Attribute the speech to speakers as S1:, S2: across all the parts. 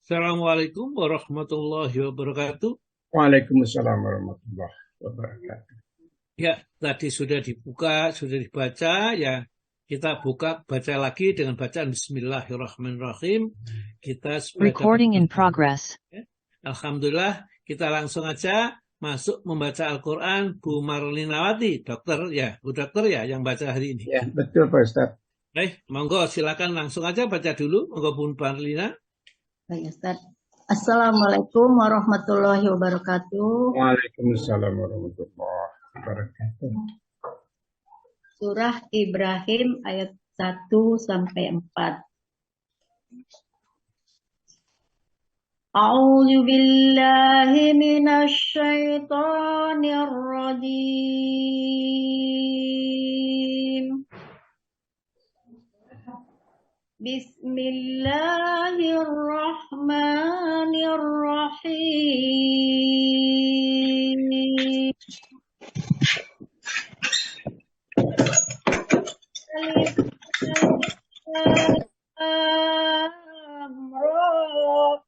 S1: Assalamualaikum warahmatullahi wabarakatuh.
S2: Waalaikumsalam warahmatullahi wabarakatuh.
S1: Ya, tadi sudah dibaca ya. Kita baca lagi dengan bacaan Bismillahirrahmanirrahim. Kita
S3: Recording in progress.
S1: Alhamdulillah, kita langsung aja masuk membaca Al-Quran. Bu Marlinawati, dokter ya, Bu Dokter ya yang baca hari ini.
S2: Ya, betul Pak Ustaz.
S1: Monggo silakan langsung aja baca dulu. Monggo Bu Marlina.
S4: Baik Ustaz. Assalamualaikum warahmatullahi wabarakatuh.
S2: Waalaikumsalam warahmatullahi wabarakatuh.
S4: Surah Ibrahim ayat 1-4. A'udzu billahi minasy syaithanir rajim. Bismillahirrahmanirrahim. Alif Lam Ra.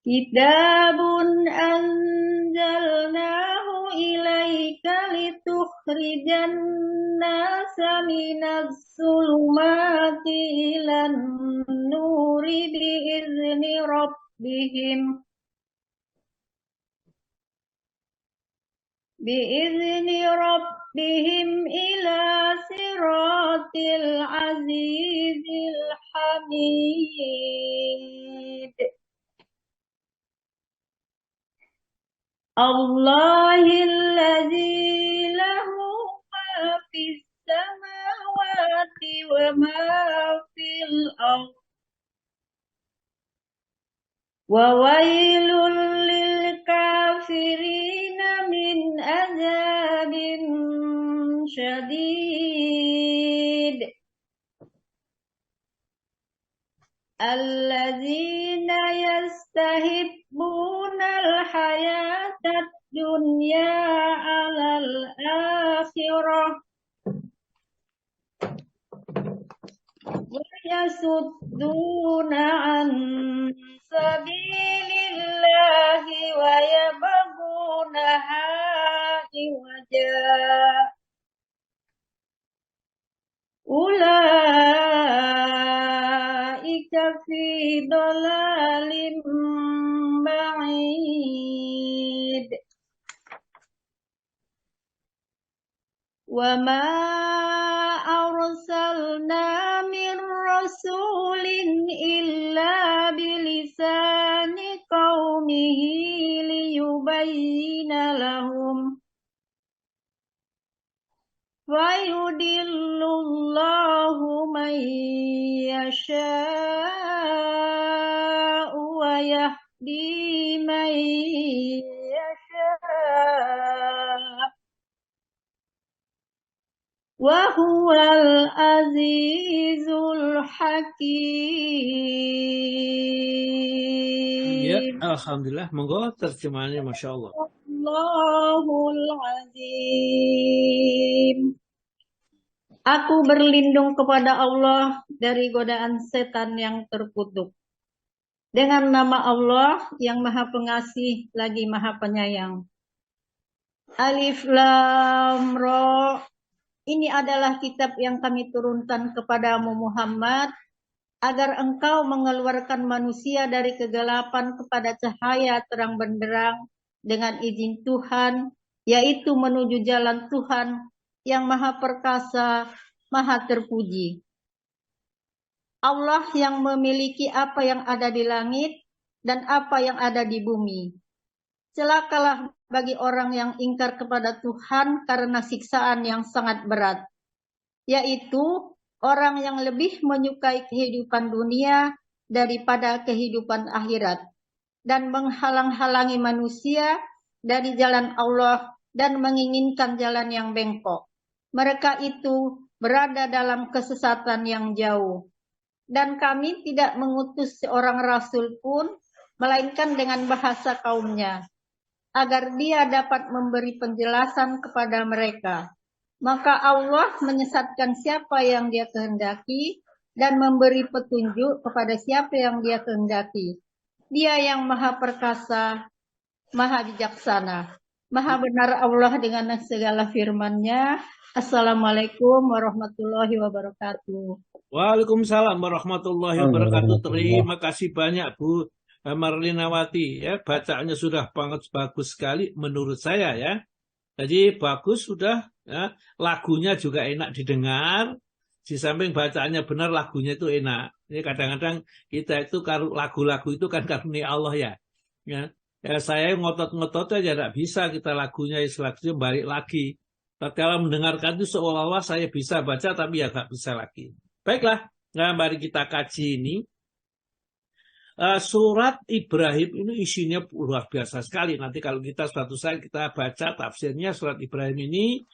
S4: Kitabun anzalnahu ilaika litukhrijan nasa minaz zulumati ilan nuri biizni rabbihim ila siratil azizil hamid. Allahilladzi lahu ma fis samawati wa ma fil ardh wa wailul lil kafirina min azabin syadid. Alladzina yastahibbuna al-hayatad dunya 'alal akhirah wa yasudduna 'an sabilillahi wa yabghunaha iwaja. Ulaika fi dhalalim ba'id. Wa ma arsalna min rasulin illa bilisani qaumihi liyubayyina lahum Fayudillullahu man yasha'u wa yahdi man yasha' wa huwal azizul hakim.
S1: Ya, alhamdulillah. Monggo terjemahannya, masya Allah.
S4: Allahul azim. Aku berlindung kepada Allah dari godaan setan yang terkutuk. Dengan nama Allah yang Maha Pengasih lagi Maha Penyayang. Alif Lam Ra. Ini adalah kitab yang kami turunkan kepadamu Muhammad, agar engkau mengeluarkan manusia dari kegelapan kepada cahaya terang benderang dengan izin Tuhan, yaitu menuju jalan Tuhan yang Maha Perkasa, Maha Terpuji. Allah yang memiliki apa yang ada di langit dan apa yang ada di bumi. Celakalah bagi orang yang ingkar kepada Tuhan karena siksaan yang sangat berat, yaitu orang yang lebih menyukai kehidupan dunia daripada kehidupan akhirat dan menghalang-halangi manusia dari jalan Allah dan menginginkan jalan yang bengkok. Mereka itu berada dalam kesesatan yang jauh. Dan kami tidak mengutus seorang rasul pun, melainkan dengan bahasa kaumnya, agar dia dapat memberi penjelasan kepada mereka. Maka Allah menyesatkan siapa yang dia kehendaki, dan memberi petunjuk kepada siapa yang Dia kehendaki. Dia yang Maha Perkasa, Maha Bijaksana, Maha benar Allah dengan segala firman-Nya. Assalamualaikum warahmatullahi wabarakatuh.
S1: Waalaikumsalam warahmatullahi wabarakatuh. Terima kasih banyak Bu Marlinawati ya, bacaannya sudah bagus sekali menurut saya ya. Jadi bagus sudah ya, lagunya juga enak didengar. Di samping bacaannya benar, lagunya itu enak. Jadi kadang-kadang kita itu kalau lagu-lagu itu kan karunia Allah ya. Ya saya ngotot-ngotot aja tidak bisa kita lagunya lagunya balik lagi. Kalau mendengarkan itu seolah-olah saya bisa baca tapi ya nggak bisa lagi. Baiklah, nah mari kita kaji ini. Surat Ibrahim ini isinya luar biasa sekali. Nanti kalau kita suatu saat kita baca tafsirnya surat Ibrahim ini,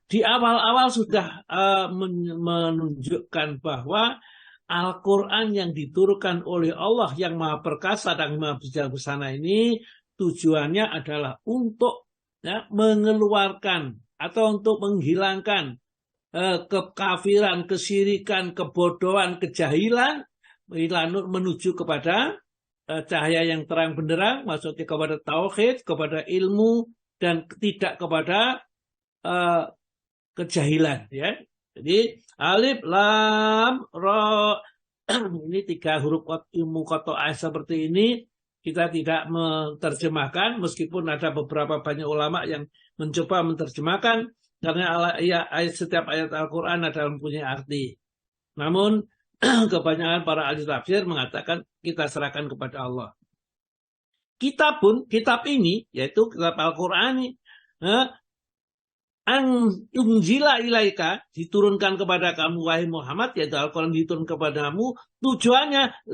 S1: di awal-awal sudah menunjukkan bahwa Al-Quran yang diturunkan oleh Allah yang Maha Perkasa dan Maha Bijaksana ini tujuannya adalah untuk ya, mengeluarkan atau untuk menghilangkan kekafiran, kesyirikan, kebodohan, kejahilan, menuju kepada cahaya yang terang benderang, maksudnya kepada tauhid, kepada ilmu, dan tidak kepada kejahilan. Ya. Jadi alif, lam, ra, ini 3 huruf ilmu qata'ah seperti ini. Kita tidak menerjemahkan, meskipun ada beberapa banyak ulama yang mencoba menerjemahkan, karena setiap ayat Al-Quran adalah mempunyai arti. Namun, kebanyakan para ahli tafsir mengatakan kita serahkan kepada Allah. Kitab ini, yaitu kitab Al-Quran ini, unzila ilaika, diturunkan kepada kamu, wahai Muhammad, yaitu Al-Quran diturunkan kepadamu, tujuannya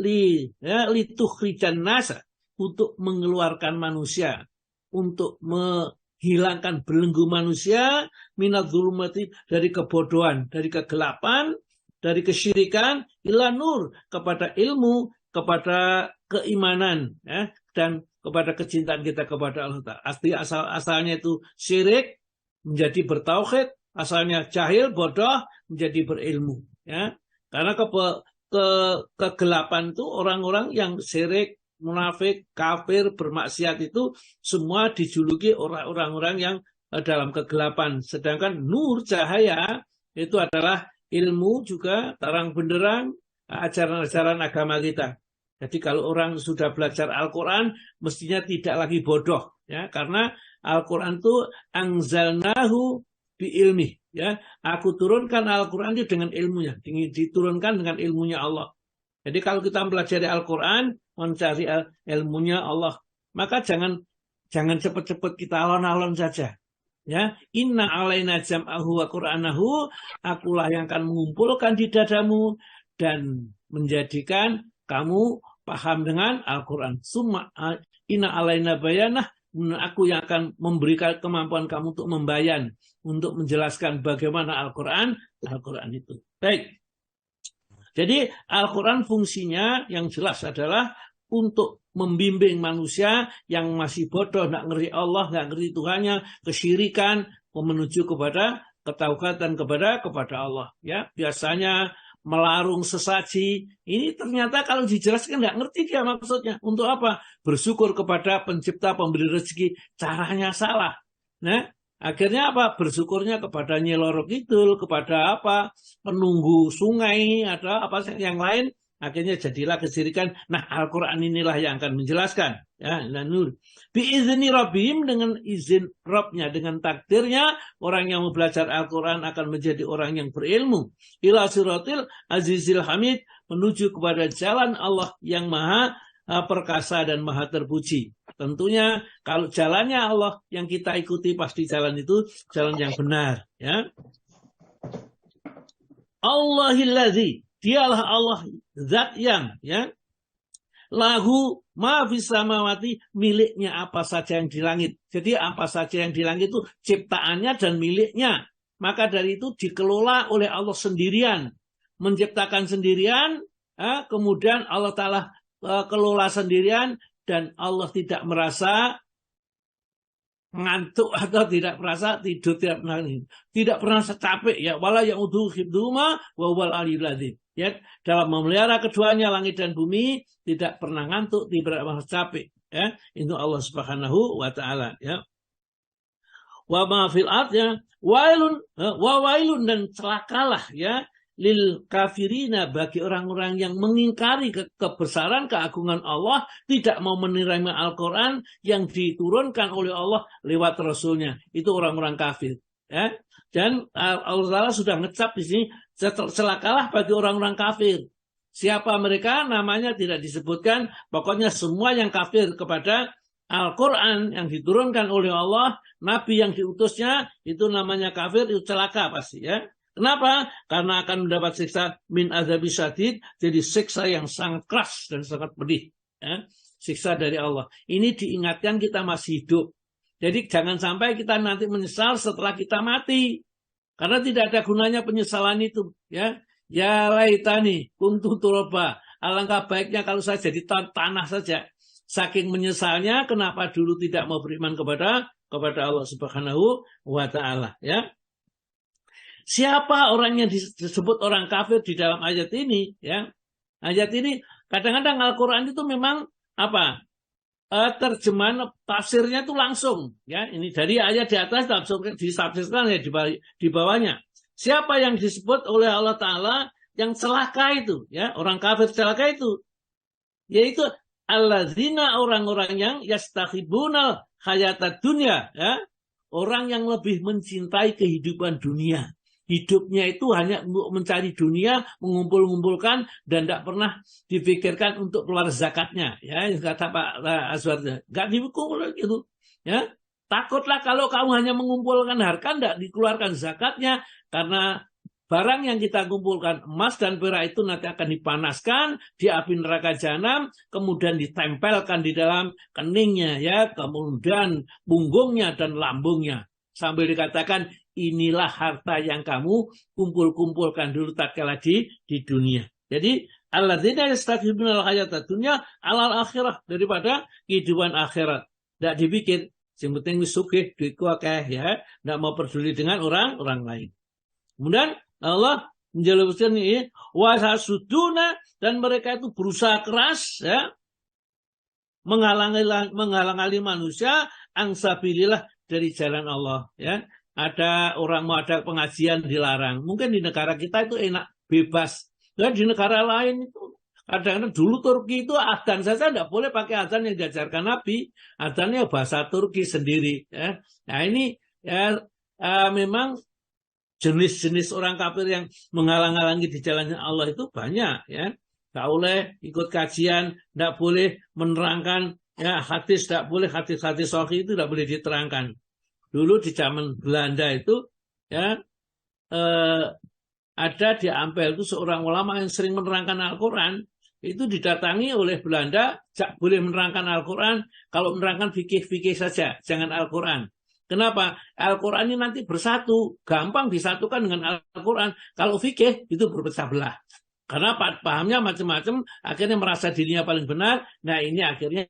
S1: litukhrijan nasa, untuk mengeluarkan manusia, untuk menghilangkan belenggu manusia, minadz zulumati, dari kebodohan, dari kegelapan, dari kesyirikan, ila nur, kepada ilmu, kepada keimanan, ya, dan kepada kecintaan kita kepada Allah Ta'ala. Asalnya itu syirik, menjadi bertauhid, asalnya jahil, bodoh, menjadi berilmu. Ya. Karena kegelapan itu orang-orang yang syirik, munafik, kafir, bermaksiat itu semua dijuluki orang-orang yang dalam kegelapan. Sedangkan nur, cahaya, itu adalah ilmu juga, terang benderang, ajaran-ajaran agama kita. Jadi kalau orang sudah belajar Al-Quran, mestinya tidak lagi bodoh. Ya, karena Al-Quran itu anzalnahu bi ilmi. Ya, aku turunkan Al-Quran itu dengan ilmunya. Diturunkan dengan ilmunya Allah. Jadi kalau kita mempelajari Al-Quran, mencari ilmunya Allah, maka jangan cepat-cepat kita alon-alon saja. Ya, inna alaina jam'ahu wa qur'anahu, akulah yang akan mengumpulkan di dadamu dan menjadikan kamu paham dengan Al-Quran. Summa inna alaina bayanah, aku yang akan memberikan kemampuan kamu untuk membayan, untuk menjelaskan bagaimana Al-Quran itu. Baik. Jadi Al-Quran fungsinya yang jelas adalah untuk membimbing manusia yang masih bodoh, nggak ngerti Allah, nggak ngerti Tuhannya, kesyirikan, menuju kepada ketauhidan kepada Allah. Ya, biasanya melarung sesaji. Ini ternyata kalau dijelaskan nggak ngerti dia maksudnya. Untuk apa? Bersyukur kepada pencipta, pemberi rezeki. Caranya salah. Nah, akhirnya apa? Bersyukurnya kepada Nyi Loro Kidul, kepada apa? Penunggu sungai, ada apa yang lain. Akhirnya jadilah kesyirikan. Nah, Al-Quran inilah yang akan menjelaskan. Ya, nur. Biizni Rabbihim, dengan izin Rabbnya, dengan takdirnya, orang yang belajar Al-Quran akan menjadi orang yang berilmu. Ila siratil azizil hamid, menuju kepada jalan Allah yang maha perkasa dan maha terpuji. Tentunya kalau jalannya Allah yang kita ikuti, pasti jalan itu jalan yang benar. Ya. Allahilladzi, dialah Allah zat yang ya lahu ma fis samawati, miliknya apa saja yang di langit. Jadi apa saja yang di langit itu ciptaannya dan miliknya. Maka dari itu dikelola oleh Allah sendirian, menciptakan sendirian, kemudian Allah Ta'ala kelola sendirian, dan Allah tidak merasa ngantuk atau tidak merasa tidur, tidak pernah capek ya, wala ya'udu hifdzuhuma wa huwal aliyyul azim. ya, dalam memelihara keduanya langit dan bumi, tidak pernah ngantuk, tidak pernah capek. Ya, itu Allah Subhanahu wa taala, ya. Wa ma fil ard, ya, wailun dan celakalah, ya, lil kafirina, bagi orang-orang yang mengingkari kebesaran keagungan Allah, tidak mau menerima Al-Qur'an yang diturunkan oleh Allah lewat Rasulnya. Itu orang-orang kafir, ya. Dan Allah Ta'ala sudah ngecap di sini, celakalah bagi orang-orang kafir. Siapa mereka? Namanya tidak disebutkan. Pokoknya semua yang kafir kepada Al-Quran yang diturunkan oleh Allah, Nabi yang diutusnya, itu namanya kafir, itu celaka pasti, ya. Kenapa? Karena akan mendapat siksa min azabi syadid, jadi siksa yang sangat keras dan sangat pedih, ya. Siksa dari Allah. Ini diingatkan kita masih hidup. Jadi jangan sampai kita nanti menyesal setelah kita mati. Karena tidak ada gunanya penyesalan itu, ya. Ya laitani kuntu turaba. Alangkah baiknya kalau saya jadi tanah saja. Saking menyesalnya, kenapa dulu tidak mau beriman kepada Allah Subhanahu wa taala, ya. Siapa orang yang disebut orang kafir di dalam ayat ini, ya? Ayat ini kadang-kadang Al-Qur'an itu memang apa? Terjemahan tafsirnya itu langsung, ya. Ini dari ayat di atas ditafsirkan ya di bawahnya. Siapa yang disebut oleh Allah Ta'ala yang celaka itu, ya, orang kafir celaka itu, yaitu alladzina, orang-orang yang yastakhibunal hayatad dunya, ya, orang yang lebih mencintai kehidupan dunia. Hidupnya itu hanya untuk mencari dunia, mengumpul-ngumpulkan, dan tidak pernah dipikirkan untuk keluar zakatnya. Ya, kata Pak Azwar, nggak dikumpul gitu. Ya, takutlah kalau kamu hanya mengumpulkan harta, tidak dikeluarkan zakatnya, karena barang yang kita kumpulkan, emas dan perak itu nanti akan dipanaskan di api neraka jahanam, kemudian ditempelkan di dalam keningnya, ya, kemudian punggungnya dan lambungnya. Sambil dikatakan, inilah harta yang kamu kumpul-kumpulkan dulu tatkala di dunia. Jadi alladzina yastakhibunal hayatad dunya alal akhirah, daripada kehidupan akhirat. Tidak dipikir, yang penting wis sugih, duitku akeh, ya, tidak mau peduli dengan orang lain. Kemudian Allah menjelaskan ini, wasasuduna, dan mereka itu berusaha keras, ya, menghalangi manusia ansabilillah, dari jalan Allah, ya. Ada orang mau ada pengajian dilarang. Mungkin di negara kita itu enak, bebas. Dan di negara lain itu kadang-kadang dulu Turki itu adzan saja tidak boleh pakai adzan yang diajarkan Nabi. Adzannya bahasa Turki sendiri, ya. Nah ini, ya, memang jenis-jenis orang kafir yang menghalang-halangi di jalan Allah itu banyak, ya. Tidak boleh ikut kajian, tidak boleh menerangkan, ya, hadis, tidak boleh hadis-hadis sahih itu tidak boleh diterangkan. Dulu di zaman Belanda itu, ya, ada di Ampel itu seorang ulama yang sering menerangkan Al-Quran, itu didatangi oleh Belanda, boleh menerangkan Al-Quran, kalau menerangkan fikih-fikih saja, jangan Al-Quran. Kenapa? Al-Quran ini nanti bersatu, gampang disatukan dengan Al-Quran. Kalau fikih itu berpecah belah. Karena pahamnya macam-macam, akhirnya merasa dirinya paling benar. Nah ini akhirnya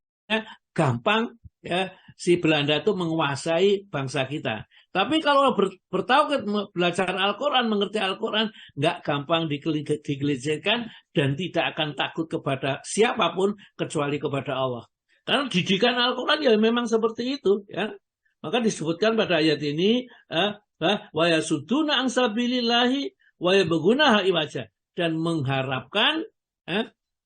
S1: gampang, ya, si Belanda itu menguasai bangsa kita. Tapi kalau bertauhid, belajar Al-Quran, mengerti Al-Quran, nggak gampang digelincirkan dan tidak akan takut kepada siapapun kecuali kepada Allah. Karena didikan Al-Quran ya memang seperti itu, ya. Maka disebutkan pada ayat ini, wa yasudduna an sabilillahi wa yabghunaha iwaja, dan mengharapkan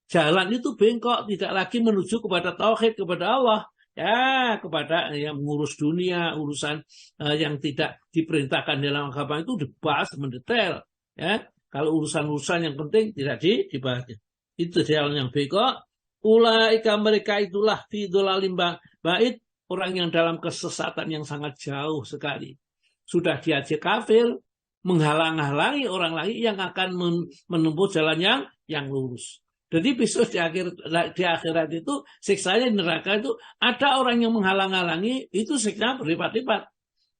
S1: jalan itu bengkok, tidak lagi menuju kepada tauhid, kepada Allah, ya, kepada yang mengurus dunia, urusan yang tidak diperintahkan dalam agama itu dibahas mendetail, ya. Kalau urusan-urusan yang penting tidak dibahas. Itu jalan yang bengkok. Ulaika, mereka itulah fi dhalalim ba'id, orang yang dalam kesesatan yang sangat jauh sekali. Sudah diajak kafir, menghalang-halangi orang lain yang akan menempuh jalan yang lurus. Jadi besok di akhirat itu, siksanya di neraka itu, ada orang yang menghalang-halangi, itu siksa berlipat-lipat,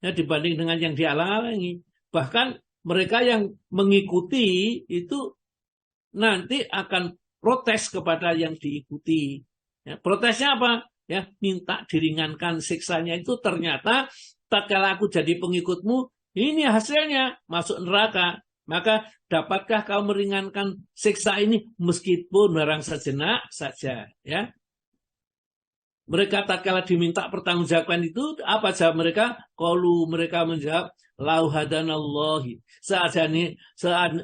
S1: ya, dibanding dengan yang dihalang-halangi. Bahkan mereka yang mengikuti itu nanti akan protes kepada yang diikuti. Ya, protesnya apa? Ya, minta diringankan siksanya itu, ternyata tatkala aku jadi pengikutmu, ini hasilnya masuk neraka. Maka dapatkah kau meringankan siksa ini meskipun barang sejenak saja, ya? Mereka tatkala diminta pertanggungjawaban itu, apa jawab mereka? Qalu, mereka menjawab, lau hadanallahi.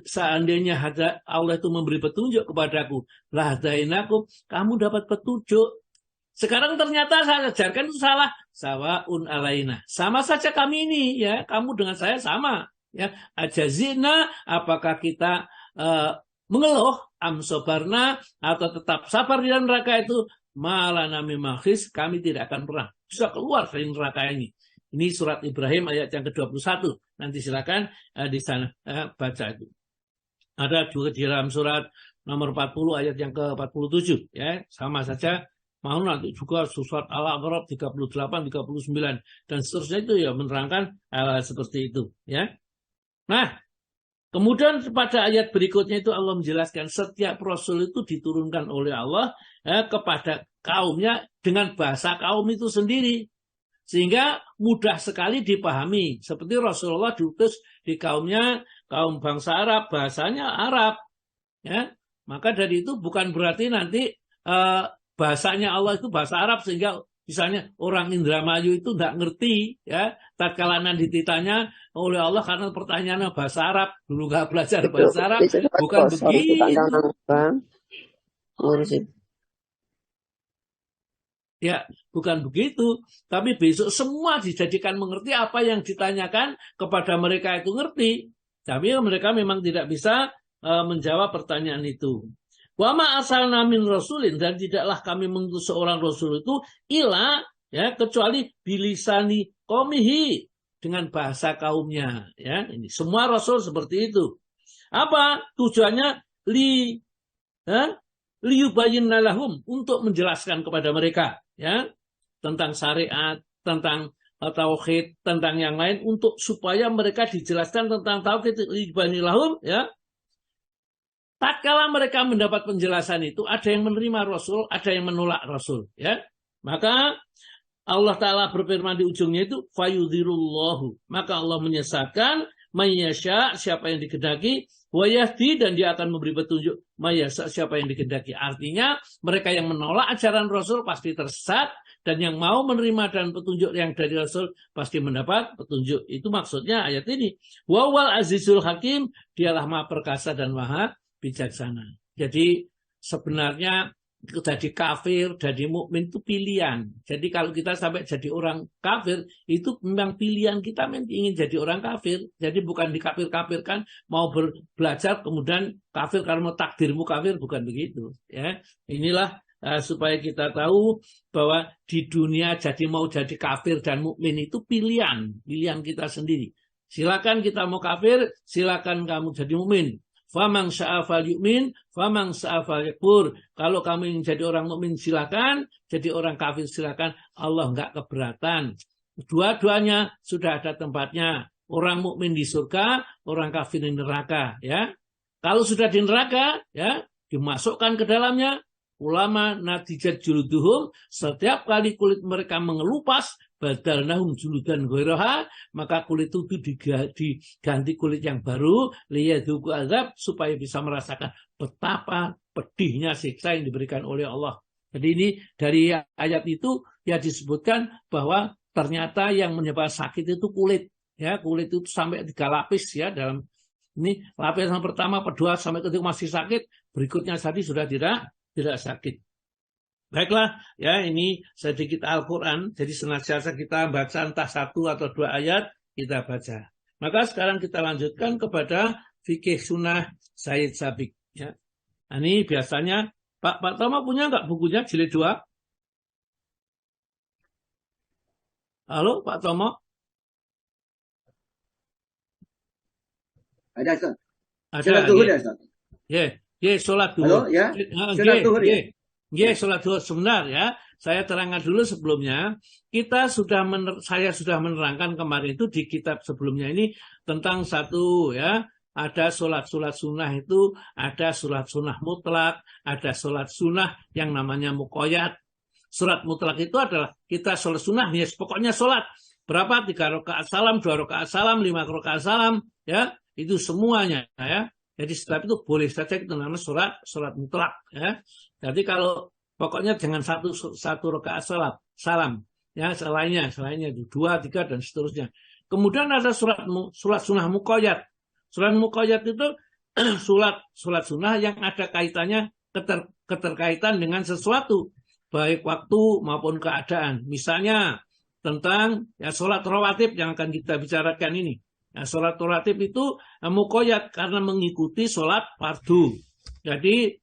S1: Seandainya Allah itu memberi petunjuk kepadaku, lah hadainakum, kamu dapat petunjuk. Sekarang ternyata saya ajarkan itu salah. Sawaun alaina. Sama saja kami ini, ya. Kamu dengan saya sama, ya. Ajazina, apakah kita mengeluh, amsobarna, atau tetap sabar di dalam neraka itu, malana mimahis, kami tidak akan pernah bisa keluar dari neraka ini. Ini surat Ibrahim ayat yang ke-21. Nanti silakan di sana baca itu. Ada juga di dalam surat nomor 40 ayat yang ke-47, ya. Sama saja. Mau nanti juga surat Al-A'raf 38, 39 dan seterusnya itu ya menerangkan hal seperti itu, ya. Nah, kemudian pada ayat berikutnya itu Allah menjelaskan setiap rasul itu diturunkan oleh Allah kepada kaumnya dengan bahasa kaum itu sendiri. Sehingga mudah sekali dipahami. Seperti Rasulullah diutus di kaumnya, kaum bangsa Arab, bahasanya Arab. Ya. Maka dari itu bukan berarti nanti bahasanya Allah itu bahasa Arab sehingga misalnya orang Indramayu itu tidak ngerti, ya, tatkala nanti ditanya oleh Allah karena pertanyaannya bahasa Arab, dulu nggak belajar bahasa Arab, bukan begitu. Ya, bukan begitu. Tapi besok semua dijadikan mengerti apa yang ditanyakan kepada mereka itu ngerti. Tapi mereka memang tidak bisa menjawab pertanyaan itu. Wa ma arsalna min rasulin, dan tidaklah kami mengutus seorang rasul itu ila, ya, kecuali bilisani qaumihi, dengan bahasa kaumnya, ya. Ini semua rasul seperti itu. Apa tujuannya? Liyubayyinna lahum, untuk menjelaskan kepada mereka, ya, tentang syariat, tentang tauhid, tentang yang lain, untuk supaya mereka dijelaskan tentang tauhid, liyubayyinna lahum, ya. Tatkala mereka mendapat penjelasan itu, ada yang menerima Rasul, ada yang menolak Rasul, ya. Maka Allah Ta'ala berfirman di ujungnya itu, fayudhirullahu, maka Allah menyesatkan mayyasha, siapa yang dikehendaki, wayahdi, dan dia akan memberi petunjuk mayyasha, siapa yang dikehendaki. Artinya mereka yang menolak ajaran Rasul pasti tersesat, dan yang mau menerima dan petunjuk yang dari Rasul pasti mendapat petunjuk. Itu maksudnya ayat ini. Wawal azizul hakim, dialah maha perkasa dan maha bijaksana. Jadi sebenarnya jadi kafir, jadi mukmin itu pilihan. Jadi kalau kita sampai jadi orang kafir, itu memang pilihan kita ingin jadi orang kafir. Jadi bukan dikafir-kafirkan, mau belajar kemudian kafir karena takdirmu kafir, bukan begitu. Ya, inilah supaya kita tahu bahwa di dunia jadi mau jadi kafir dan mukmin itu pilihan kita sendiri. Silakan kita mau kafir, silakan kamu jadi mukmin. Famang sya'afal yu'min, famang sya'afal yakfur. Kalau kamu ingin jadi orang mukmin silakan, jadi orang kafir silakan. Allah enggak keberatan. Dua-duanya sudah ada tempatnya. Orang mukmin di surga, orang kafir di neraka, ya. Kalau sudah di neraka, ya, dimasukkan ke dalamnya. Ulama natijat juluduhum, setiap kali kulit mereka mengelupas, badalnahum juludan ghairaha, maka kulit itu diganti kulit yang baru, liyadzuqu azab, supaya bisa merasakan betapa pedihnya siksa yang diberikan oleh Allah. Jadi ini dari ayat itu ya disebutkan bahwa ternyata yang menyebabkan sakit itu kulit, ya, kulit itu sampai 3 lapis, ya, dalam ini lapisan pertama, kedua sampai ketiga masih sakit, berikutnya tadi sudah tidak sakit. Baiklah, ya, ini sedikit Al-Quran. Jadi senantiasa kita baca entah 1 atau 2 ayat, kita baca. Maka sekarang kita lanjutkan kepada fikih sunnah Sayyid Sabiq. Ya. Nah, ini biasanya, Pak Tama punya nggak bukunya jilid 2? Halo, Pak Tomo?
S5: Ada, Ustaz.
S1: Ada,
S5: Sholat zuhur ya, Ustaz?
S1: Ya, sholat
S5: Halo,
S1: zuhur.
S5: ya? Sholat zuhur ya?
S1: Ya, sholat zuhur sebentar, ya. Saya terangkan dulu sebelumnya. Saya sudah menerangkan kemarin itu di kitab sebelumnya ini tentang satu, ya. Ada sholat sunnah itu, ada sholat sunnah mutlak, ada sholat sunnah yang namanya muqayyad. Sholat mutlak itu adalah kita sholat sunnah, ya, pokoknya sholat. Berapa? 3 rakaat salam, 2 rakaat salam, 5 rakaat salam, ya. itu semuanya ya. Jadi setiap itu boleh saja kita namanya sholat mutlak ya. Jadi kalau pokoknya jangan satu rakaat salam ya, selainnya itu 2, 3 dan seterusnya. Kemudian ada sholat sunnah muqayyad. Sholat muqayyad itu sholat sunnah yang ada kaitannya keterkaitan dengan sesuatu, baik waktu maupun keadaan. Misalnya tentang ya sholat rawatib yang akan kita bicarakan ini. Nah, sholat rawatib itu muqayyad karena mengikuti sholat fardu. Jadi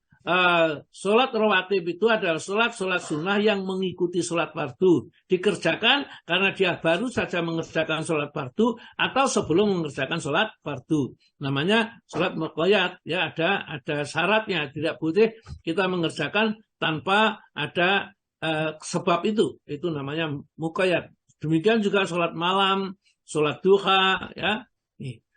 S1: sholat rawatib itu adalah sholat sunnah yang mengikuti sholat fardu. Dikerjakan karena dia baru saja mengerjakan sholat fardu atau sebelum mengerjakan sholat fardu. Namanya sholat muqayyad. Ya, ada syaratnya. Tidak boleh kita mengerjakan tanpa ada sebab itu. Itu namanya muqayyad. Demikian juga sholat malam, sholat duha, ya.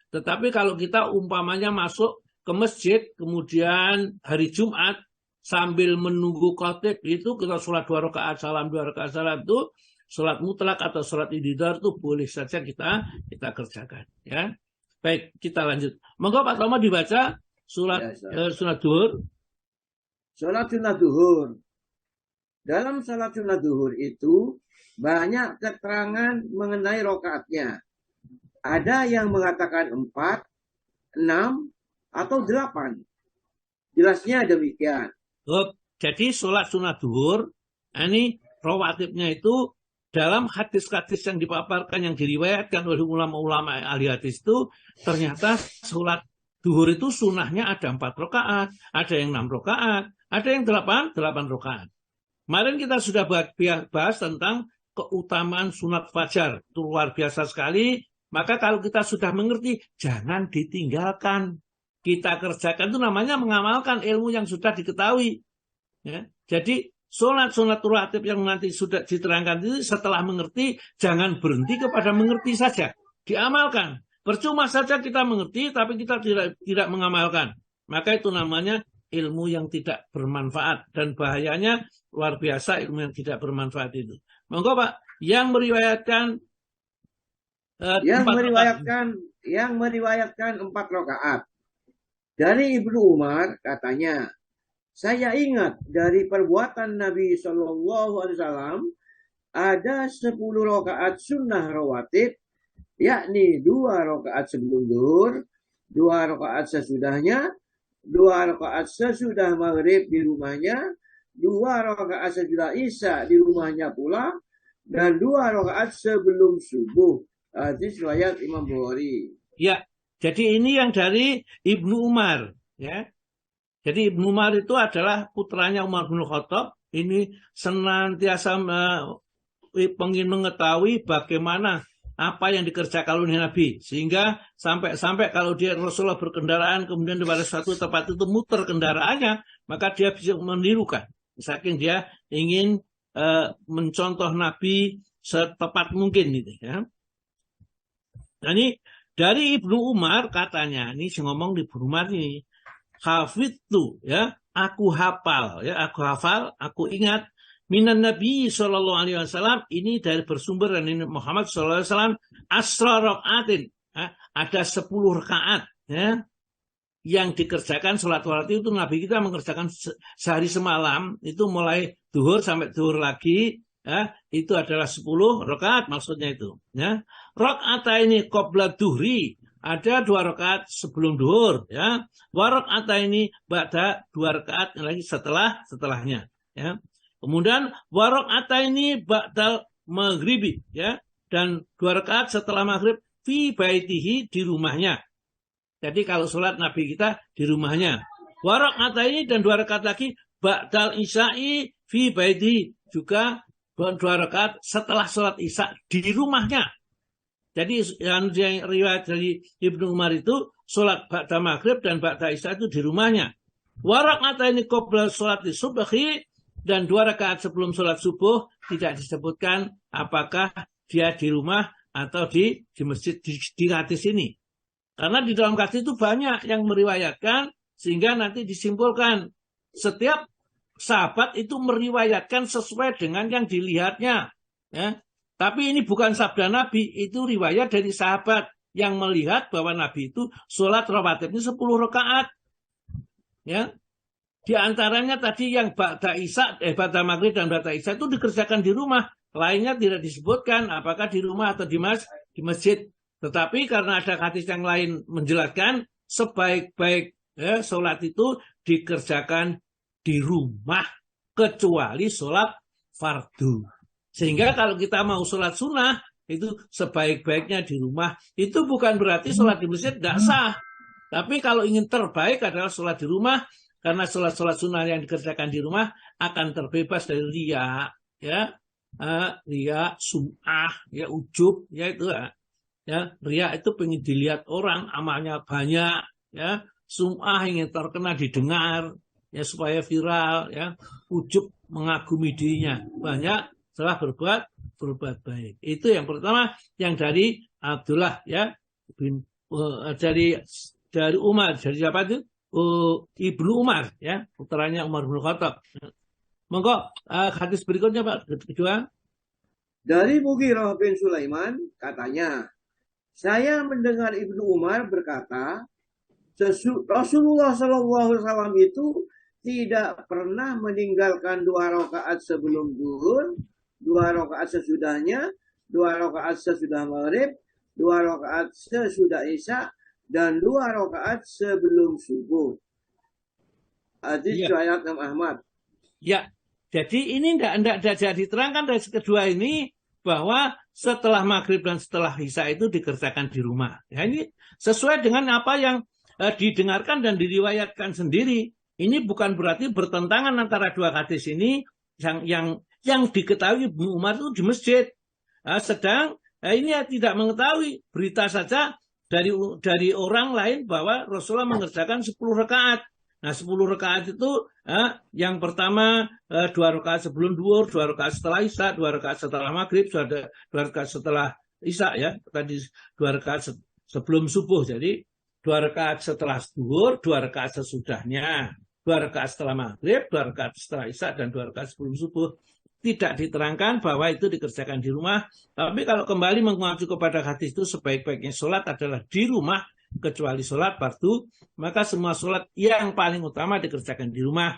S1: Tetapi kalau kita umpamanya masuk ke masjid, kemudian hari Jumat sambil menunggu khatib itu kita sholat 2 rakaat salam, 2 rakaat salam itu sholat mutlak atau sholat idhar itu boleh saja kita kerjakan. Ya, baik kita lanjut. Monggo Pak Tomo dibaca sunat duhur.
S5: Sholat sunnah duhur. Dalam sholat sunnah duhur itu banyak keterangan mengenai rakaatnya. Ada yang mengatakan 4, 6, atau 8. Jelasnya demikian.
S1: Jadi sholat sunnah duhur, ini rawatibnya itu dalam hadis-hadis yang dipaparkan, yang diriwayatkan oleh ulama-ulama ahli hadis itu, ternyata sholat duhur itu sunnahnya ada 4 rakaat, ada yang 6 rakaat, ada yang 8 rakaat. Kemarin kita sudah bahas tentang keutamaan sunat fajar. Itu luar biasa sekali. Maka kalau kita sudah mengerti, jangan ditinggalkan. Kita kerjakan itu namanya mengamalkan ilmu yang sudah diketahui. Ya. Jadi sunat rawatib yang nanti sudah diterangkan itu setelah mengerti, jangan berhenti kepada mengerti saja. Diamalkan. Percuma saja kita mengerti, tapi kita tidak mengamalkan. Maka itu namanya ilmu yang tidak bermanfaat. Dan bahayanya luar biasa ilmu yang tidak bermanfaat itu. Monggo Pak, yang meriwayatkan
S5: yang meriwayatkan 4 rakaat. Dari Ibnu Umar katanya, saya ingat dari perbuatan Nabi Shallallahu Alaihi Wasallam ada 10 rakaat sunnah rawatib, yakni 2 rakaat sebelum zuhur, 2 rakaat sesudahnya, 2 rakaat sesudah maghrib di rumahnya, 2 rakaat sesudah isya di rumahnya pula, dan 2 rakaat sebelum subuh. Hadis riwayat Imam Bukhari.
S1: Ya, jadi ini yang dari Ibnu Umar, ya. Jadi Ibnu Umar itu adalah putranya Umar bin Khattab. Ini senantiasa ingin mengetahui bagaimana apa yang dikerjakan oleh Nabi, sehingga sampai kalau dia Rasulullah berkendaraan kemudian pada suatu tempat itu muter kendaraannya, maka dia bisa menirukan. Saking dia ingin mencontoh Nabi setepat mungkin gitu, ya. Nah, ini dari Ibnu Umar katanya, ini ngomong di Ibnu Umar ini, hafidtu, ya, aku hafal, aku ingat minan Nabi Shallallahu Alaihi Wasallam, ini dari bersumber dari Muhammad Shallallahu Alaihi Wasallam, asra rakaatin, ya, ada 10 rakaat, ya, yang dikerjakan sholat rawatib itu Nabi kita mengerjakan sehari semalam, itu mulai duhur sampai duhur lagi. Ya, itu adalah 10 rakaat maksudnya itu. Ya. Rakaat ini qabla duhri, ada 2 rakaat sebelum duhur. Ya. Wa rakaat ini ba'da 2 rakaat lagi setelahnya. Ya. Kemudian wa rakaat ini ba'da maghribi, ya, dan 2 rakaat setelah maghrib fi baitihi, di rumahnya. Jadi kalau sholat Nabi kita di rumahnya. Wa rakaat ini dan 2 rakaat lagi ba'dal isya'i fi baitihi, juga 2 rakaat setelah sholat isya di rumahnya. Jadi yang riwayat dari Ibnu Umar itu sholat ba'da maghrib dan ba'da isya itu di rumahnya. Wa raka'ataini qabla sholati subhi, dan 2 rakaat sebelum sholat subuh tidak disebutkan apakah dia di rumah atau di masjid di hadis ini. Karena di dalam hadis itu banyak yang meriwayatkan sehingga nanti disimpulkan setiap sahabat itu meriwayatkan sesuai dengan yang dilihatnya. Ya. Tapi ini bukan sabda Nabi, itu riwayat dari sahabat. yang melihat bahwa Nabi itu sholat rawatibnya 10 rakaat. Ya. Di antaranya tadi yang ba'da ba'da maghrib dan ba'da isya itu dikerjakan di rumah. Lainnya tidak disebutkan apakah di rumah atau di masjid. Tetapi karena ada hadis yang lain menjelaskan sebaik-baik sholat itu dikerjakan di rumah kecuali sholat fardu. Sehingga kalau kita mau sholat sunnah itu sebaik-baiknya di rumah. Itu bukan berarti sholat di masjid tidak sah. Tapi kalau ingin terbaik adalah sholat di rumah. Karena sholat-sholat sunnah yang dikerjakan di rumah akan terbebas dari riya, ya, riya, sum'ah, ya, ujub, ya itu ya, riya itu pengen dilihat orang, amalnya banyak, ya, sum'ah ingin terkenal didengar, ya supaya viral, ya, ujub mengagumi dirinya banyak setelah berbuat baik. Itu yang pertama yang dari Abdullah, ya, dari Umar, dari siapa itu? Ibnu Umar, ya, putranya Umar bin Khattab. Monggo hadis berikutnya Pak, kedua.
S5: Dari Mughirah bin Sulaiman katanya, saya mendengar Ibnu Umar berkata, Rasulullah SAW itu tidak pernah meninggalkan 2 rakaat sebelum zuhur, 2 rakaat sesudahnya, 2 rakaat sesudah maghrib, 2 rakaat sesudah isya, dan 2 rakaat sebelum subuh. Hadis riwayat Imam Ahmad.
S1: Ya, jadi ini tidak jadi diterangkan dari kedua ini bahwa setelah maghrib dan setelah isya itu dikerjakan di rumah. Ya, ini sesuai dengan apa yang didengarkan dan diriwayatkan sendiri. Ini bukan berarti bertentangan antara dua hadis ini yang diketahui Ibnu Umar itu di masjid. Sedang ini tidak mengetahui, berita saja dari orang lain bahwa Rasulullah mengerjakan 10 rakaat. Nah 10 rakaat itu yang pertama 2 rakaat sebelum zuhur, 2 rakaat setelah isya, 2 rakaat setelah maghrib, 2 rakaat setelah isya, ya. Tadi 2 rakaat sebelum subuh. Jadi 2 rakaat setelah zuhur, 2 rakaat sesudahnya, 2 rakaat setelah maghrib, 2 rakaat setelah isya, dan 2 rakaat sebelum subuh. Tidak diterangkan bahwa itu dikerjakan di rumah. Tapi kalau kembali mengacu kepada hadis itu sebaik-baiknya sholat adalah di rumah kecuali sholat fardu, maka semua sholat yang paling utama dikerjakan di rumah.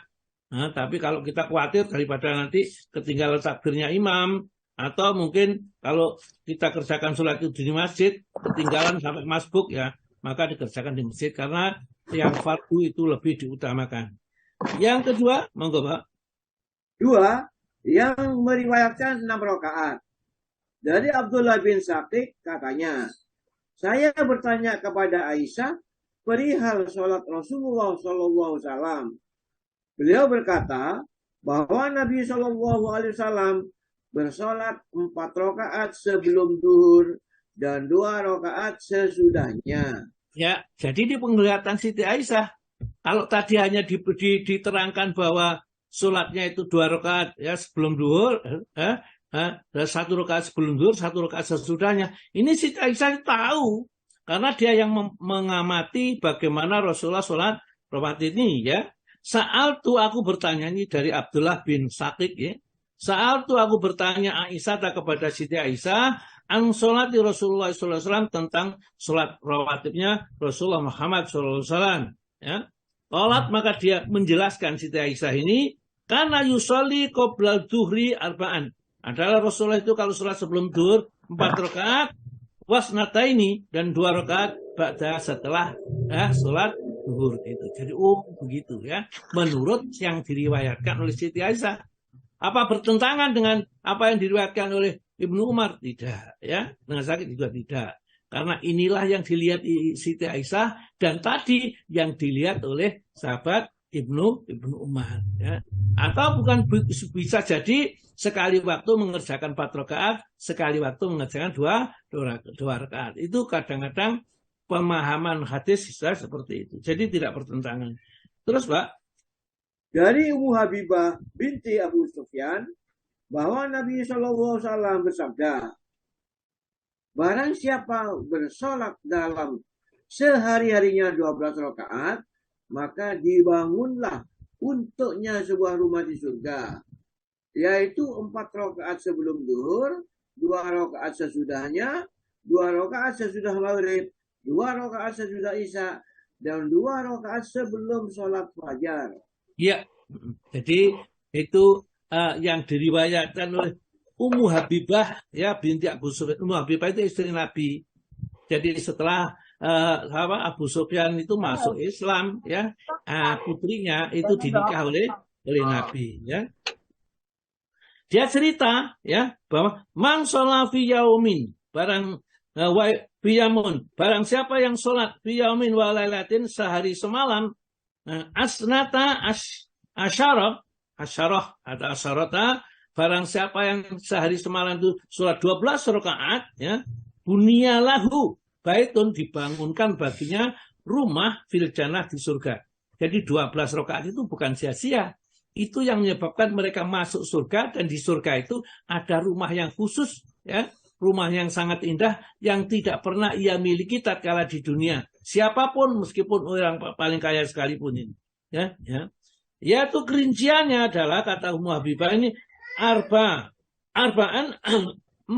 S1: Nah, tapi kalau kita khawatir daripada nanti ketinggalan takbirnya imam, atau mungkin kalau kita kerjakan sholat itu di masjid ketinggalan sampai masbuk, ya maka dikerjakan di masjid karena yang fardu itu lebih diutamakan. Yang kedua, monggo Pak.
S5: 2. Yang meriwayatkan 6 rakaat. Dari Abdullah bin Syaqiq katanya, saya bertanya kepada Aisyah perihal sholat Rasulullah SAW. Beliau berkata bahwa Nabi SAW bersolat 4 rakaat sebelum zuhur dan 2 rakaat sesudahnya.
S1: Ya, jadi di penglihatan Siti Aisyah, kalau tadi hanya diterangkan bahwa sholatnya itu 2 rakaat ya sebelum zuhur, 1 rakaat sebelum zuhur, 1 rakaat sesudahnya. Ini Siti Aisyah tahu karena dia yang mengamati bagaimana Rasulullah sholat rawatib ini, ya. Sa'altu, aku bertanya, ini dari Abdullah bin Syaqiq, ya. Sa'altu, aku bertanya Aisyah kepada Siti Aisyah an sholat Rasulullah SAW, tentang sholat rawatibnya Rasulullah Muhammad SAW, ya. Sholat, maka dia menjelaskan Siti Aisyah ini karena yusolli qoblal zuhri arba'an. Adalah Rasulullah itu kalau sholat sebelum zuhur 4 rakaat, wasnataini, dan 2 rakaat ba'da setelah sholat zuhur itu. Jadi begitu, ya. Menurut yang diriwayatkan oleh Siti Aisyah. Apa bertentangan dengan apa yang diriwayatkan oleh Ibnu Umar? Tidak, ya. Dengan sakit juga tidak. Karena inilah yang dilihat Siti Aisyah dan tadi yang dilihat oleh sahabat Ibnu Umar, ya. Atau bukan bisa jadi sekali waktu mengerjakan 4 rakaat, sekali waktu mengerjakan 2 rakaat. Itu kadang-kadang pemahaman hadis seperti itu. Jadi tidak bertentangan. Terus Pak.
S5: Dari Ummu Habibah binti Abu Sufyan bahwa Nabi SAW bersabda, barang siapa bersolat dalam sehari-harinya 12 rakaat, maka dibangunlah untuknya sebuah rumah di surga, yaitu 4 rakaat sebelum zuhur, 2 rakaat sesudahnya, 2 rakaat sesudah maghrib, 2 rakaat sesudah isya, dan 2 rakaat sebelum sholat fajar.
S1: Ya, jadi itu yang diriwayatkan oleh Ummu Habibah ya binti Abu Sufyan. Ummu Habibah itu istri Nabi. Jadi setelah Abu Sufyan itu masuk Islam ya, putrinya itu dinikah oleh Nabi ya. Dia cerita ya bahwa man sholat fi yaumin barang barang siapa yang sholat fi yaumin wa lailatin sehari semalam asnata asyarah atau asyarata barang siapa yang sehari semalam itu sholat 12 rakaat ya bunyalahu baitun dibangunkan baginya rumah fil jannah di surga. Jadi 12 rakaat itu bukan sia-sia. Itu yang menyebabkan mereka masuk surga, dan di surga itu ada rumah yang khusus ya, rumah yang sangat indah yang tidak pernah ia miliki tatkala di dunia. Siapapun meskipun orang paling kaya sekalipun ini. Ya. Yaitu kerinciannya adalah kata Ummu Habibah ini arba'an 4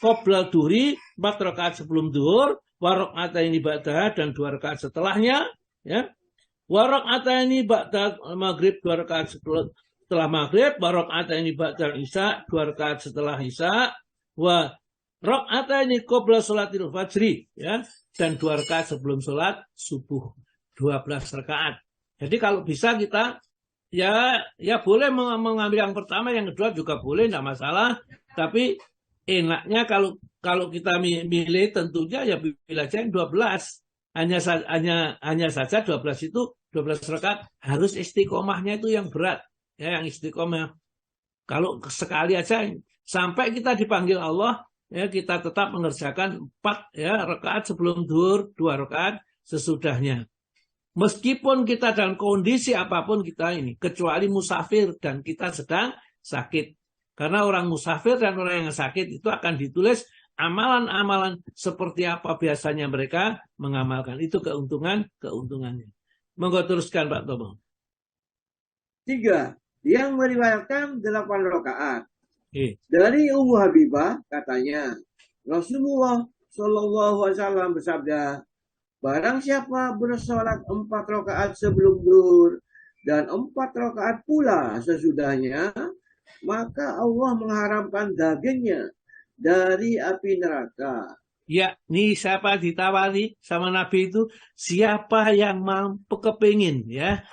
S1: qoblal duhri 4 rakaat sebelum duhur, wa raka'ataini ba'daha dan 2 rakaat setelahnya ya. Wa raka'ataini ba'da maghrib 2 rakaat setelah maghrib, wa raka'ataini ba'da isya 2 rakaat setelah isya, wa raka'ataini qabla sholatil fajri ya, dan 2 rakaat sebelum sholat subuh 12 rakaat. Jadi kalau bisa kita ya boleh mengambil yang pertama, yang kedua juga boleh, tidak masalah. Tapi enaknya kalau kita milih tentunya ya pilih aja yang 12. Hanya saja 12 itu 12 rakaat harus istiqomahnya itu yang berat ya, yang istiqomah. Kalau sekali aja sampai kita dipanggil Allah ya, kita tetap mengerjakan 4 ya rakaat sebelum zuhur, 2 rakaat sesudahnya. Meskipun kita dalam kondisi apapun kita ini, kecuali musafir dan kita sedang sakit. Karena orang musafir dan orang yang sakit itu akan ditulis amalan-amalan seperti apa biasanya mereka mengamalkan. Itu keuntungannya. Monggo teruskan Pak Tomo.
S5: 3. Yang meriwayatkan 8 rakaat. Dari Ummu Habibah katanya, Rasulullah Shallallahu Alaihi Wasallam bersabda, barang siapa bersolat 4 rakaat sebelum zuhur dan 4 rakaat pula sesudahnya, maka Allah mengharamkan dagingnya dari api neraka.
S1: Ya, ini siapa ditawari sama Nabi itu, siapa yang mampu kepingin ya,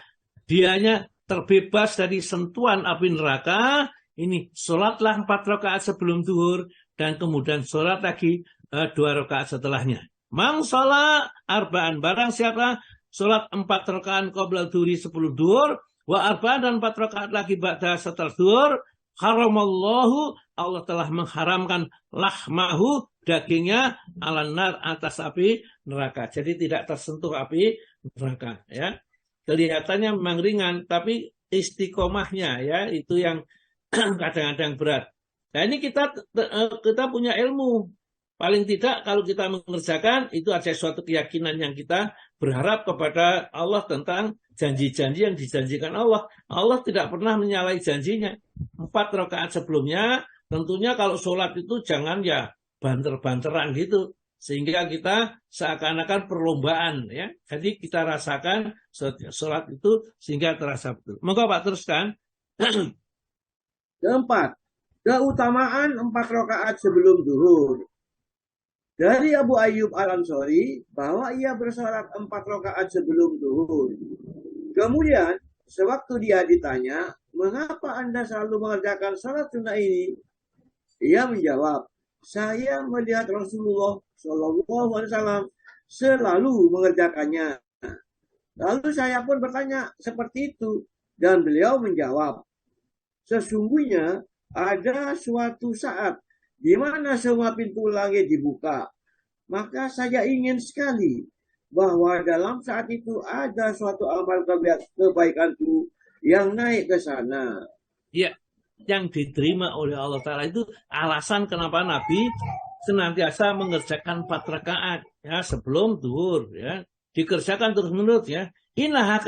S1: dianya terbebas dari sentuhan api neraka, ini sholatlah 4 rakaat sebelum zuhur dan kemudian sholat lagi 2 rakaat setelahnya. Mang sholat arba'an, barang siapa sholat 4 rakaat qabla dhuhri sebelum zuhur, wa arba'an dan 4 rakaat lagi ba'da setelah zuhur, haramallahu, Allah telah mengharamkan lahmahu, dagingnya alanar atas api neraka. Jadi tidak tersentuh api neraka ya. Kelihatannya memang ringan, tapi istiqomahnya ya itu yang kadang-kadang berat. Nah ini kita punya ilmu. Paling tidak kalau kita mengerjakan itu ada suatu keyakinan yang kita berharap kepada Allah tentang janji-janji yang dijanjikan Allah. Allah tidak pernah menyalahi janjinya. 4 rakaat sebelumnya tentunya kalau sholat itu jangan ya banter-banteran gitu. Sehingga kita seakan-akan perlombaan ya. Jadi kita rasakan sholat itu sehingga terasa betul. Monggo Pak teruskan.
S5: 4. Keutamaan 4 rakaat sebelum zuhur. Dari Abu Ayyub Al-Ansari bahwa ia bersolat 4 rakaat sebelum zuhur. Kemudian sewaktu dia ditanya, mengapa Anda selalu mengerjakan salat sunnah ini? Ia menjawab, saya melihat Rasulullah Shallallahu Alaihi Wasallam selalu mengerjakannya. Lalu saya pun bertanya seperti itu, dan beliau menjawab, sesungguhnya ada suatu saat di mana semua pintu langit dibuka. Maka saya ingin sekali bahwa dalam saat itu ada suatu amal kebaikanku yang naik ke sana.
S1: Ya, yang diterima oleh Allah Ta'ala itu alasan kenapa Nabi senantiasa mengerjakan 4 rakaat ya sebelum zuhur ya. Dikerjakan terus-menerus ya. Inaha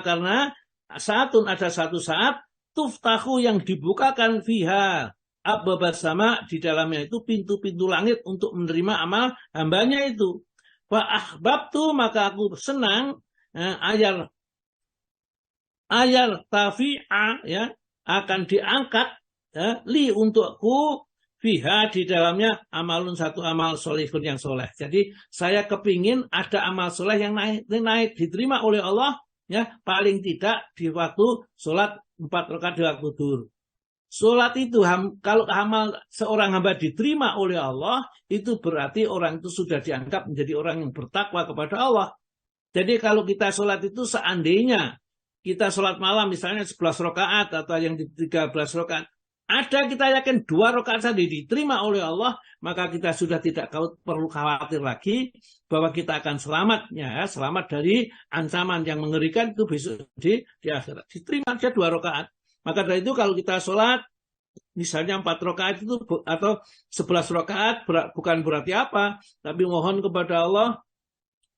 S1: karena saatun ada satu saat tuftahu yang dibukakan fiha bersama di dalamnya itu pintu-pintu langit untuk menerima amal hambanya itu. Fa ahbabtu, maka aku senang ayal tafi'a, ya, akan diangkat, ya, li untukku fiha di dalamnya amalun, satu amal solihun yang soleh. Jadi saya kepingin ada amal soleh yang naik diterima oleh Allah, ya, paling tidak di waktu sholat 4 rakaat di waktu duhur. Sholat itu kalau amal seorang hamba diterima oleh Allah, itu berarti orang itu sudah dianggap menjadi orang yang bertakwa kepada Allah. Jadi kalau kita sholat itu seandainya kita sholat malam misalnya 11 rakaat atau yang 13 rakaat, ada kita yakin 2 rakaat saja diterima oleh Allah, maka kita sudah tidak perlu khawatir lagi bahwa kita akan selamatnya, selamat dari ancaman yang mengerikan itu besok di akhirat. Diterima saja 2 rakaat. Maka dari itu kalau kita sholat misalnya 4 rakaat itu atau 11 rakaat bukan berarti apa, tapi mohon kepada Allah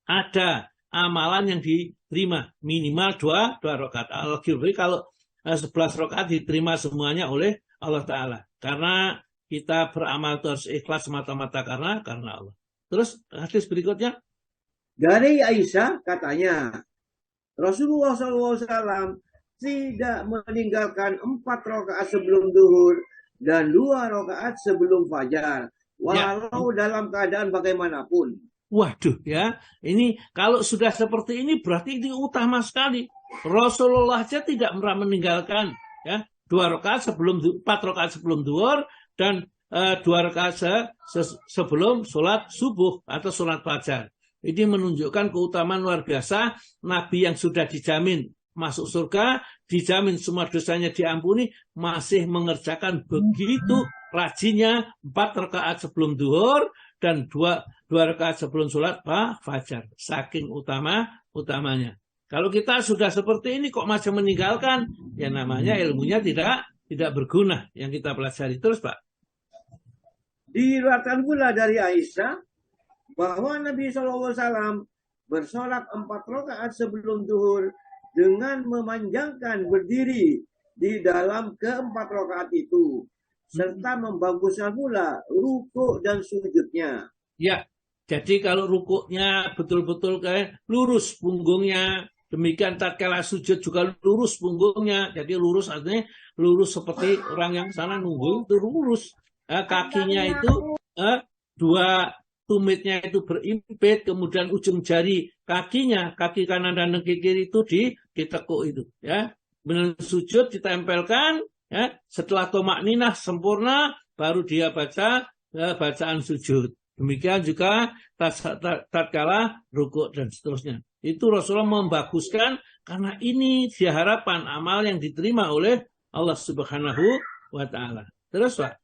S1: ada amalan yang diterima minimal 2 rakaat. Al-Ghifri kalau 11 rakaat diterima semuanya oleh Allah Ta'ala. Karena kita beramal itu harus ikhlas semata-mata karena Allah. Terus hadis berikutnya.
S5: Dari Aisyah katanya, Rasulullah SAW tidak meninggalkan 4 rakaat sebelum duhur dan 2 rakaat sebelum fajar, walau dalam keadaan bagaimanapun.
S1: Waduh, ya, ini kalau sudah seperti ini berarti ini utama sekali. Rasulullah saja tidak pernah meninggalkan, ya, 2 rakaat sebelum 4 rakaat sebelum duhur dan 2 rakaat sebelum sholat subuh atau sholat fajar. Ini menunjukkan keutamaan luar biasa Nabi yang sudah dijamin masuk surga, dijamin semua dosanya diampuni, masih mengerjakan begitu rajinnya 4 rakaat sebelum duhur dan 2 rakaat sebelum sholat fajar. Saking utamanya. Kalau kita sudah seperti ini kok masih meninggalkan, ya namanya ilmunya tidak berguna yang kita pelajari. Terus Pak.
S5: Diriwayatkan pula dari Aisyah bahwa Nabi SAW bersolat 4 rakaat sebelum duhur dengan memanjangkan berdiri di dalam ke-4 rakaat itu, serta membaguskan pula rukuk dan sujudnya.
S1: Ya, jadi kalau rukuknya betul-betul kayak lurus punggungnya, demikian tatkala sujud juga lurus punggungnya. Jadi lurus artinya lurus seperti orang yang sana nunggu itu lurus. Kakinya itu 2 tumitnya itu berimpit, kemudian ujung jari kakinya, kaki kanan dan kaki kiri itu ditekuk itu, ya. Benar sujud ditempelkan, ya. Setelah tomakninah sempurna, baru dia baca bacaan sujud. Demikian juga tatkala rukuk dan seterusnya. Itu Rasulullah membaguskan karena ini diharapkan amal yang diterima oleh Allah Subhanahu wa Ta'ala. Terus Pak.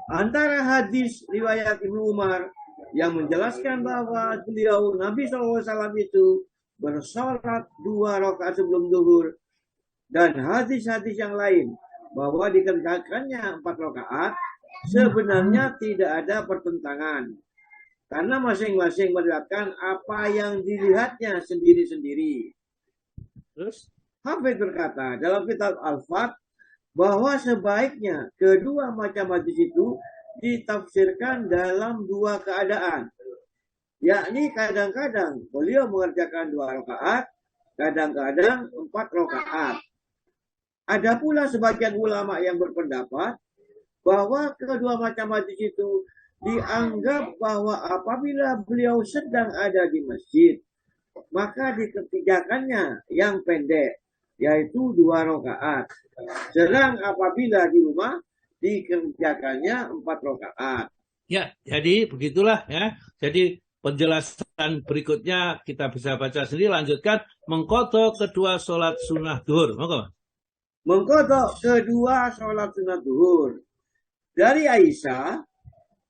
S5: Antara hadis riwayat Ibnu Umar yang menjelaskan bahwa beliau Nabi SAW itu bersolat 2 rakaat sebelum duhur, dan hadis-hadis yang lain bahwa dikerjakannya 4 rakaat, sebenarnya tidak ada pertentangan karena masing-masing melihatkan apa yang dilihatnya sendiri-sendiri.
S1: Terus
S5: Hafidz berkata dalam kitab Al-Fath bahwa sebaiknya kedua macam hadis itu ditafsirkan dalam 2 keadaan, yakni kadang-kadang beliau mengerjakan 2 rakaat, kadang-kadang 4 rakaat. Ada pula sebagian ulama yang berpendapat bahwa kedua macam hadis itu dianggap bahwa apabila beliau sedang ada di masjid, maka dikerjakannya yang pendek, yaitu 2 rakaat. Sedang apabila di rumah, dikerjakannya 4 rakaat.
S1: Ya, jadi begitulah ya. Jadi penjelasan berikutnya kita bisa baca sendiri. Lanjutkan mengqadha kedua sholat sunnah duhur.
S5: Mengqadha kedua sholat sunnah duhur. Dari Aisyah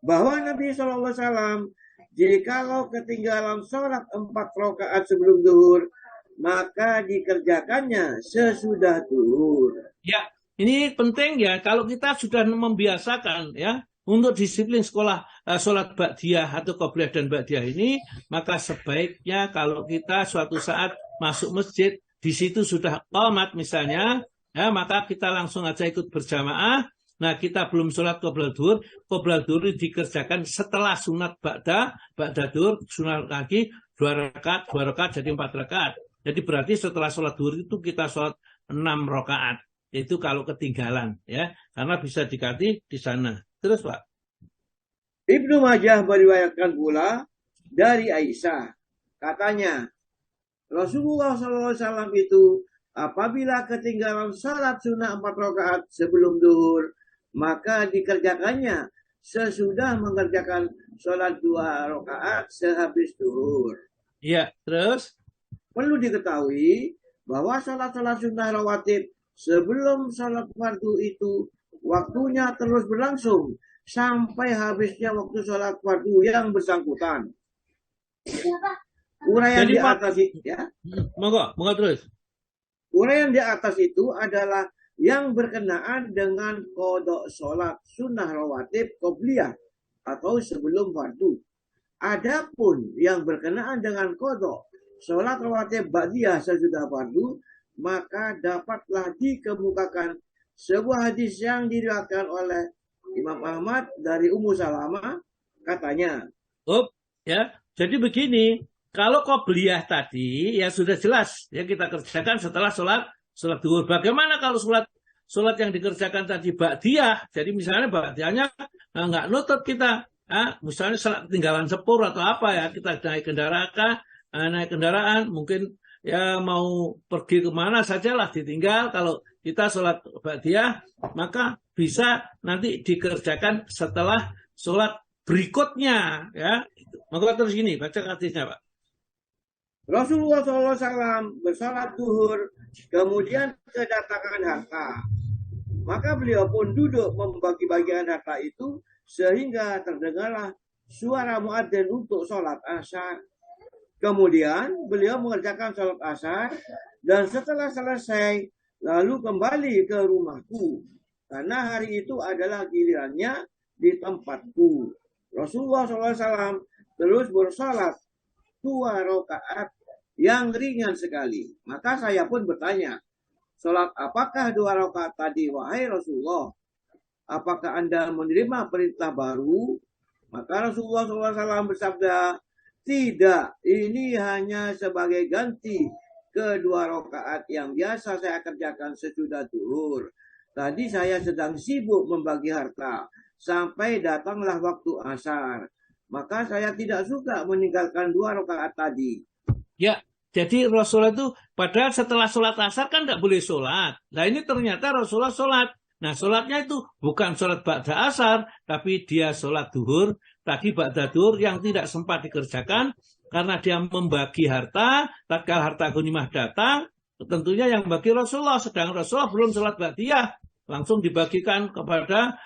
S5: bahwa Nabi SAW jikalau ketinggalan sholat 4 rakaat sebelum duhur, maka dikerjakannya sesudah duhur.
S1: Ya. Ini penting ya, kalau kita sudah membiasakan ya untuk disiplin sekolah sholat ba'diyah atau qobliyah dan ba'diyah ini, maka sebaiknya kalau kita suatu saat masuk masjid, di situ sudah qamat misalnya, ya maka kita langsung aja ikut berjamaah. Nah, kita belum sholat qoblal duhur dikerjakan setelah sunat ba'da duhur, sunat lagi 2 rakaat jadi 4 rakaat. Jadi berarti setelah sholat duhur itu kita sholat 6 rakaat. Itu kalau ketinggalan, ya, karena bisa diganti di sana. Terus, Pak.
S5: Ibnu Majah meriwayatkan pula dari Aisyah, katanya Rasulullah SAW itu apabila ketinggalan salat sunnah 4 rakaat sebelum duhur, maka dikerjakannya sesudah mengerjakan sholat 2 rakaat sehabis duhur.
S1: Iya, terus?
S5: Perlu diketahui bahwa sholat-sholat sunnah rawatib sebelum sholat fardu itu waktunya terus berlangsung sampai habisnya waktu sholat fardu yang bersangkutan. Uraian
S1: Jadi,
S5: di
S1: Pak,
S5: atas ya.
S1: Monggo terus.
S5: Uraian di atas itu adalah yang berkenaan dengan qada sholat sunnah rawatib qobliyah atau sebelum fardu. Adapun yang berkenaan dengan qada sholat rawatib ba'diyah sesudah fardu, maka dapatlah dikemukakan sebuah hadis yang diriwayatkan oleh Imam Ahmad dari Ummu Salamah, katanya.
S1: Ya. Jadi begini, kalau qobliyah tadi ya sudah jelas ya kita kerjakan setelah sholat duhur. Bagaimana kalau sholat yang dikerjakan tadi ba'diyah? Jadi misalnya ba'diyahnya nggak nutup kita, misalnya sholat ketinggalan sepur atau apa ya, kita naik kendaraan, mungkin ya mau pergi kemana sajalah ditinggal. Kalau kita sholat ba'diyah, maka bisa nanti dikerjakan setelah sholat berikutnya, ya. Maka terus gini, baca hadisnya, Pak.
S5: Rasulullah SAW bersalat duhur, kemudian kedatangan harta. Maka beliau pun duduk membagi-bagikan harta itu, sehingga terdengarlah suara muadzin untuk sholat asar. Kemudian beliau mengerjakan sholat asar, dan setelah selesai, lalu kembali ke rumahku. Karena hari itu adalah gilirannya di tempatku. Rasulullah SAW terus bersalat 2 rakaat yang ringan sekali. Maka saya pun bertanya, sholat apakah 2 rakaat tadi, wahai Rasulullah? Apakah Anda menerima perintah baru? Maka Rasulullah SAW bersabda, tidak, ini hanya sebagai ganti kedua rakaat yang biasa saya kerjakan sesudah duhur. Tadi saya sedang sibuk membagi harta, sampai datanglah waktu asar. Maka saya tidak suka meninggalkan 2 rakaat tadi.
S1: Ya, jadi Rasulullah itu padahal setelah sholat asar kan tidak boleh sholat. Nah ini ternyata Rasulullah sholat. Nah sholatnya itu bukan sholat ba'da asar, tapi dia sholat duhur. Tadi ba'da duhur yang tidak sempat dikerjakan karena dia membagi harta. Tatkala harta ghanimah datang, tentunya yang bagi Rasulullah. Sedang Rasulullah belum sholat ba'diyah, langsung dibagikan kepada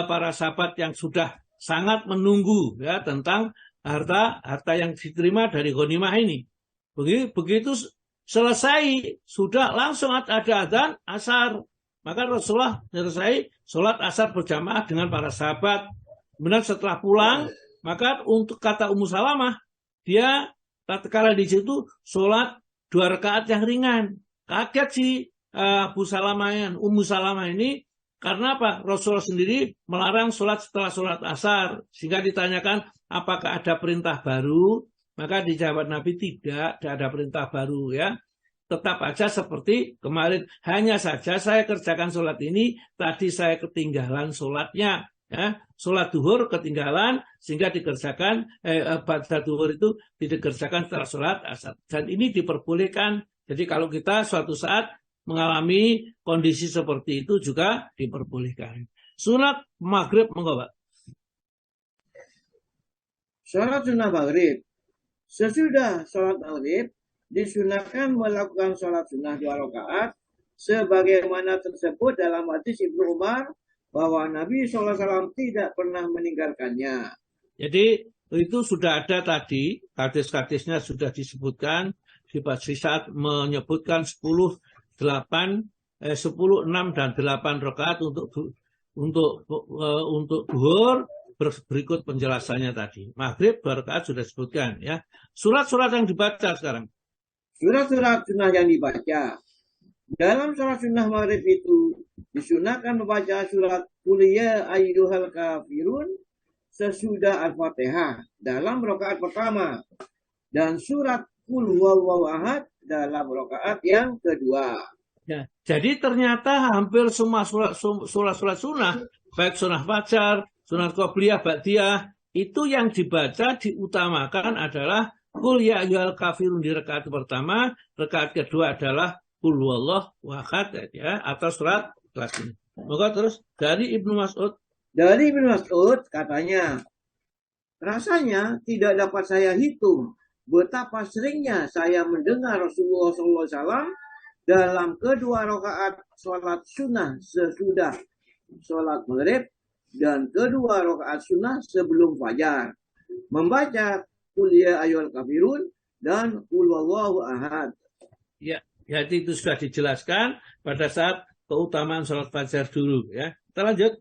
S1: para sahabat yang sudah sangat menunggu ya tentang harta yang diterima dari ghanimah ini. Begitu selesai, sudah langsung ada adzan asar. Maka Rasulullah selesai sholat asar berjamaah dengan para sahabat. Kemudian setelah pulang, maka untuk kata Ummu Salamah, dia tatkala di situ sholat 2 rakaat yang ringan. Kaget sih Ummu Salamah ini, karena apa? Rasulullah sendiri melarang sholat setelah sholat asar. Sehingga ditanyakan apakah ada perintah baru, maka dijawab Nabi tidak ada perintah baru ya. Tetap aja seperti kemarin. Hanya saja saya kerjakan sholat ini, tadi saya ketinggalan sholatnya. Ya. Sholat duhur ketinggalan, sehingga dikerjakan, ba'da duhur itu dikerjakan setelah sholat asar. Dan ini diperbolehkan. Jadi kalau kita suatu saat mengalami kondisi seperti itu juga diperbolehkan. Sunat maghrib, monggo Pak.
S5: Sholat sunnah maghrib. Sesudah sholat maghrib, disunahkan melakukan sholat sunnah 2 rakaat sebagaimana tersebut dalam hadis Ibnu Umar bahwa Nabi SAW tidak pernah meninggalkannya. Jadi
S1: itu sudah ada tadi, hadis-hadisnya sudah disebutkan di saat menyebutkan 10, 6 dan 8 rakaat untuk duhur. Berikut penjelasannya tadi. Maghrib 2 rakaat sudah disebutkan ya. Surat-surat yang dibaca sekarang.
S5: Surat-surat sunnah yang dibaca. Dalam sholat sunnah maghrib itu disunahkan membaca surat Qul ya ayyuhal kafirun sesudah Al-Fatihah dalam rakaat pertama dan surat Qul huwallahu ahad dalam rakaat yang kedua.
S1: Ya, jadi ternyata hampir semua surat sunnah, baik sunnah fajar, sunnah qobliyah, ba'diyah, itu yang dibaca diutamakan adalah Qul ya ayyuhal kafirun di rakaat pertama, rakaat kedua adalah Qul huwallahu ahad ya, atau surat kelas ini. Maka terus dari Ibnu Mas'ud.
S5: Dari Ibnu Mas'ud katanya, rasanya tidak dapat saya hitung betapa seringnya saya mendengar Rasulullah SAW dalam kedua rakaat sholat sunnah sesudah sholat maghrib dan kedua rakaat sunnah sebelum fajar membaca Qul ya ayyuhal kafirun dan Qul huwallahu ahad.
S1: Ya, jadi itu sudah dijelaskan pada saat keutamaan sholat fajar dulu ya. Kita lanjut.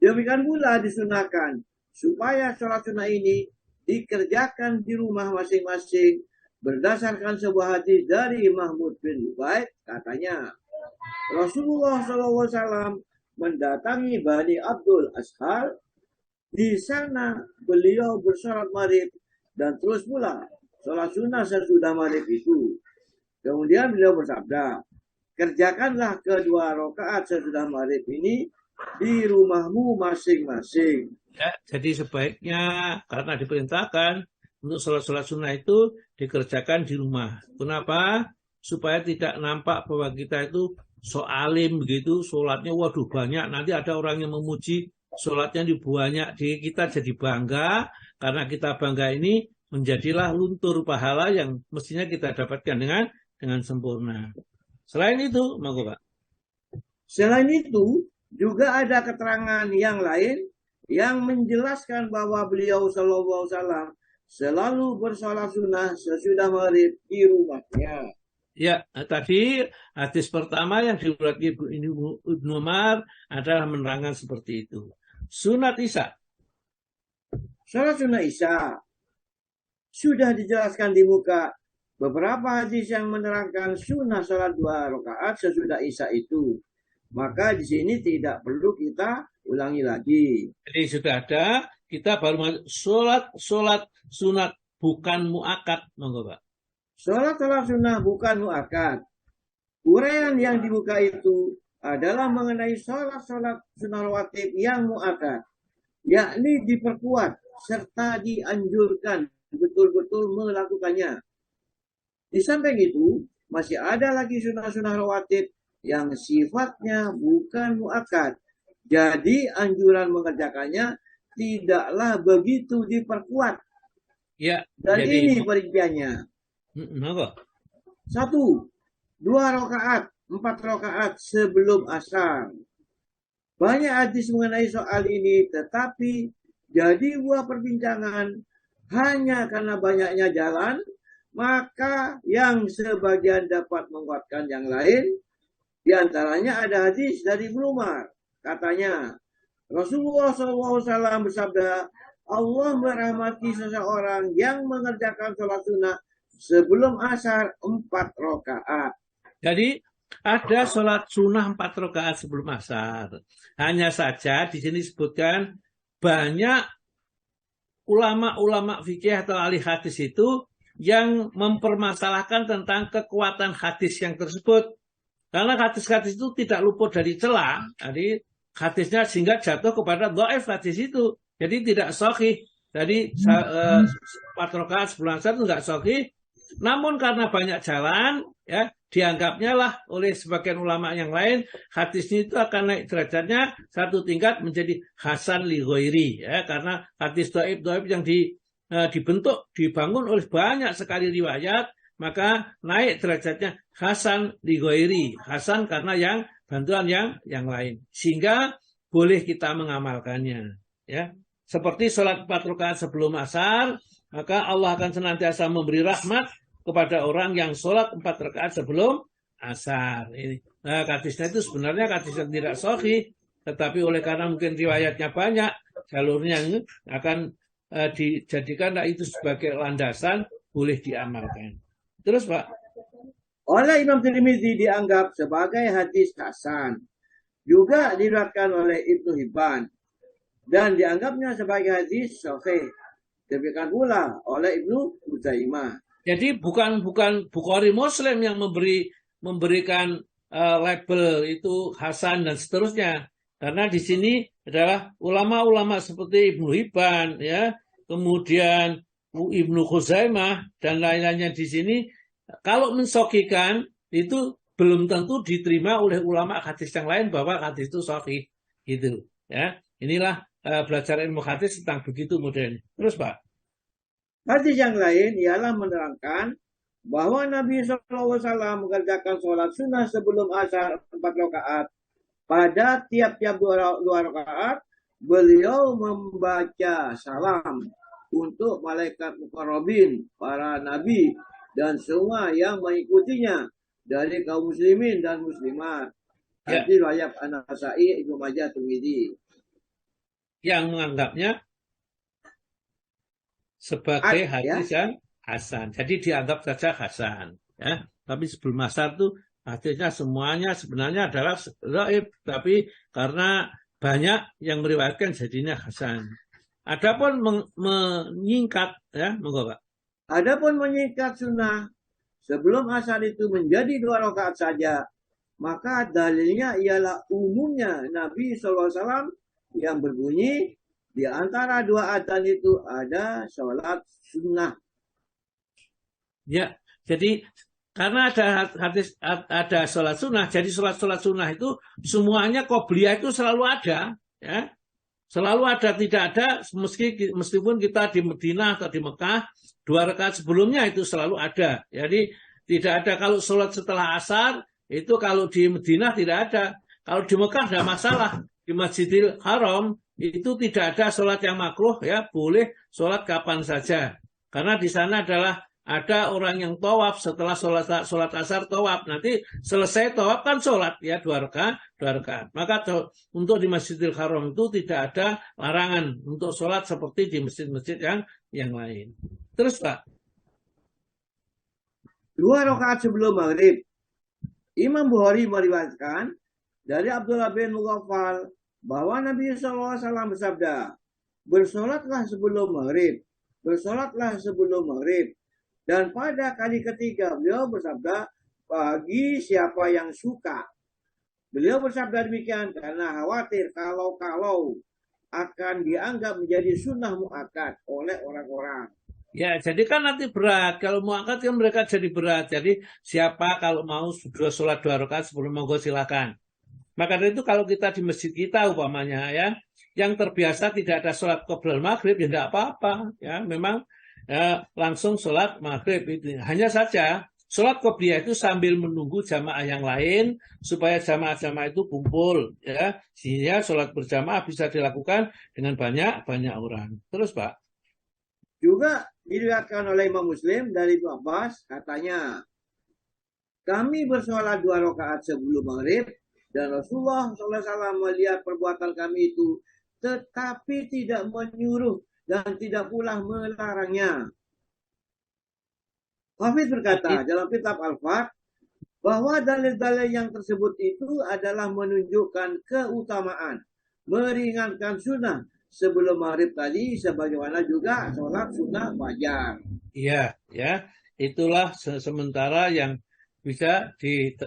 S5: Demikian pula disunahkan supaya sholat sunnah ini dikerjakan di rumah masing-masing berdasarkan sebuah hadis dari Mahmud bin Ubaid, katanya Rasulullah SAW mendatangi Bani Abdul Ashal. Di sana beliau bersolat maghrib dan terus pula sholat sunnah sesudah maghrib itu. Kemudian beliau bersabda, kerjakanlah kedua rakaat sesudah maghrib ini di rumahmu masing-masing.
S1: Ya, jadi sebaiknya karena diperintahkan untuk sholat sunnah itu dikerjakan di rumah. Kenapa? Supaya tidak nampak bahwa kita itu soalim begitu, sholatnya waduh banyak. Nanti ada orang yang memuji sholatnya banyak, kita jadi bangga. Karena kita bangga ini menjadilah luntur pahala yang mestinya kita dapatkan dengan sempurna. Selain itu, monggo Pak.
S5: Selain itu, juga ada keterangan yang lain yang menjelaskan bahwa beliau sallallahu alaihi wasallam selalu bersolat sunnah sesudah maghrib di rumahnya.
S1: Ya, tadi hadis pertama yang diriwayatkan Ibnu Umar adalah menerangkan seperti itu. Sunat Isya.
S5: Salat sunnah Isya sudah dijelaskan di muka beberapa hadis yang menerangkan sunnah salat 2 rakaat sesudah Isya itu. Maka di sini tidak perlu kita ulangi lagi.
S1: Jadi sudah ada, kita baru sholat sunat bukan muakkad, monggo Pak.
S5: Sholat sunnah bukan muakkad. Uraian yang dibuka itu adalah mengenai sholat sunnah rawatib yang muakkad, yakni diperkuat serta dianjurkan betul-betul melakukannya. Di samping itu masih ada lagi sunnah rawatib yang sifatnya bukan muakkad. Jadi anjuran mengerjakannya tidaklah begitu diperkuat.
S1: Ya,
S5: dan
S1: jadi
S5: ini perinciannya. 1. 2 rakaat, 4 rakaat sebelum asar. Banyak hadis mengenai soal ini, tetapi jadi buah perbincangan hanya karena banyaknya jalan, maka yang sebagian dapat menguatkan yang lain. Di antaranya ada hadis dari Ibnu Umar. Katanya, Rasulullah SAW bersabda, Allah merahmati seseorang yang mengerjakan sholat sunnah sebelum asar 4 rakaat.
S1: Jadi ada sholat sunnah 4 rakaat sebelum asar. Hanya saja di sini disebutkan banyak ulama-ulama fikih atau ahli hadis itu yang mempermasalahkan tentang kekuatan hadis yang tersebut. Karena hadis-hadis itu tidak luput dari celah. Jadi hadisnya sehingga jatuh kepada dhaif hadis itu. Jadi tidak sahih. Jadi 4 rakaat sebelum asar itu tidak sahih. Namun karena banyak jalan, ya dianggapnya lah oleh sebagian ulama yang lain, hadisnya itu akan naik derajatnya 1 tingkat menjadi hasan li ghairi. Ya, karena hadis dhaif yang dibangun oleh banyak sekali riwayat, maka naik derajatnya hasan li ghairi. Hasan karena yang bantuan yang lain. Sehingga boleh kita mengamalkannya. Ya. Seperti sholat 4 rakaat sebelum asar, maka Allah akan senantiasa memberi rahmat kepada orang yang sholat 4 rakaat sebelum asar. Nah, hadisnya itu sebenarnya hadis yang tidak sahih, tetapi oleh karena mungkin riwayatnya banyak, jalurnya akan dijadikan itu sebagai landasan, boleh diamalkan. Terus Pak.
S5: Oleh Imam Tirmidzi dianggap sebagai hadis hasan. Juga diriwayatkan oleh Ibnu Hibban dan dianggapnya sebagai hadis sahih. Demikian pula oleh Ibnu Khuzaimah.
S1: Jadi bukan Bukhari Muslim yang memberikan label itu Hasan dan seterusnya. Karena di sini adalah ulama-ulama seperti Ibnu Hibban, ya, kemudian Ibnu Khuzaimah dan lain-lainnya di sini, kalau mensokikan itu belum tentu diterima oleh ulama hadis yang lain bahwa hadis itu sahih, gitu, ya. Inilah belajar ilmu hadis tentang begitu modelnya. Terus, Pak.
S5: Hadis yang lain ialah menerangkan bahwa Nabi SAW mengerjakan sholat sunnah sebelum asar 4 rakaat. Pada tiap-tiap dua rakaat, beliau membaca salam untuk malaikat muqarrabin, para nabi, dan semua yang mengikutinya dari kaum muslimin dan muslimat. Hadis riwayat An-Nasa'i, Ibnu Majah, Tirmidzi.
S1: Yang menganggapnya sebagai hadis yang hasan. Jadi dianggap saja hasan, ya. Tapi sebelum asar itu hadisnya semuanya sebenarnya adalah dhaif, tapi karena banyak yang meriwayatkan jadinya hasan. Adapun menyingkat, ya, monggo Pak.
S5: Adapun menyingkat sunnah sebelum asar itu menjadi 2 rakaat saja, maka dalilnya ialah umumnya Nabi SAW yang berbunyi di antara 2 adzan itu ada sholat sunnah.
S1: Ya, jadi karena ada hadis, ada sholat sunnah, jadi sholat sunnah itu semuanya qobliyah itu selalu ada, ya, selalu ada, tidak ada meskipun kita di Madinah atau di Mekah 2 rakaat sebelumnya itu selalu ada. Jadi tidak ada kalau sholat setelah asar itu, kalau di Madinah tidak ada, kalau di Mekah tidak masalah, di Masjidil Haram itu tidak ada sholat yang makruh, ya, boleh sholat kapan saja, karena di sana adalah ada orang yang tawaf setelah sholat asar tawaf. Nanti selesai tawaf kan sholat, ya, 2 rakaat. Maka untuk di Masjidil Haram itu tidak ada larangan untuk sholat seperti di masjid-masjid yang lain. Terus Pak.
S5: 2 rakaat sebelum maghrib. Imam Bukhari meriwayatkan dari Abdullah bin Mughaffal bahwa Nabi SAW bersabda, bersolatlah sebelum maghrib, bersolatlah sebelum maghrib. Dan pada kali ketiga beliau bersabda, bagi siapa yang suka. Beliau bersabda demikian karena khawatir kalau akan dianggap menjadi sunnah muakkad oleh orang-orang.
S1: Ya, jadi kan nanti berat. Kalau muakkad kan mereka jadi berat. Jadi siapa kalau mau sholat 2 rakaat sebelum monggo silakan. Maka dari itu kalau kita di masjid kita umpamanya, ya, yang terbiasa tidak ada sholat qoblal maghrib, ya tidak apa-apa, ya, memang langsung sholat maghrib itu. Hanya saja sholat qobliyah itu sambil menunggu jamaah yang lain supaya jamaah-jamaah itu kumpul, ya, sehingga sholat berjamaah bisa dilakukan dengan banyak orang. Terus Pak.
S5: Juga diriwayatkan oleh Imam Muslim dari Ibnu Abbas, katanya, kami bersolat 2 rakaat sebelum maghrib dan Rasulullah SAW melihat perbuatan kami itu, tetapi tidak menyuruh dan tidak pula melarangnya. Hafiz berkata dalam kitab Al-Fath bahwa dalil-dalil yang tersebut itu adalah menunjukkan keutamaan meringankan sunnah sebelum maghrib tadi, sebagaimana juga sholat sunnah fajar.
S1: Iya, ya, itulah sementara yang bisa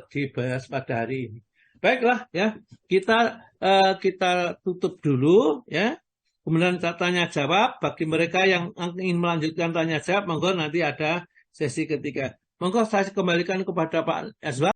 S1: dibahas pada hari ini. Baiklah, ya, kita tutup dulu, ya. Kemudian tanya jawab, bagi mereka yang ingin melanjutkan tanya jawab, monggo nanti ada sesi ketiga. Monggo saya kembalikan kepada Pak Azwar.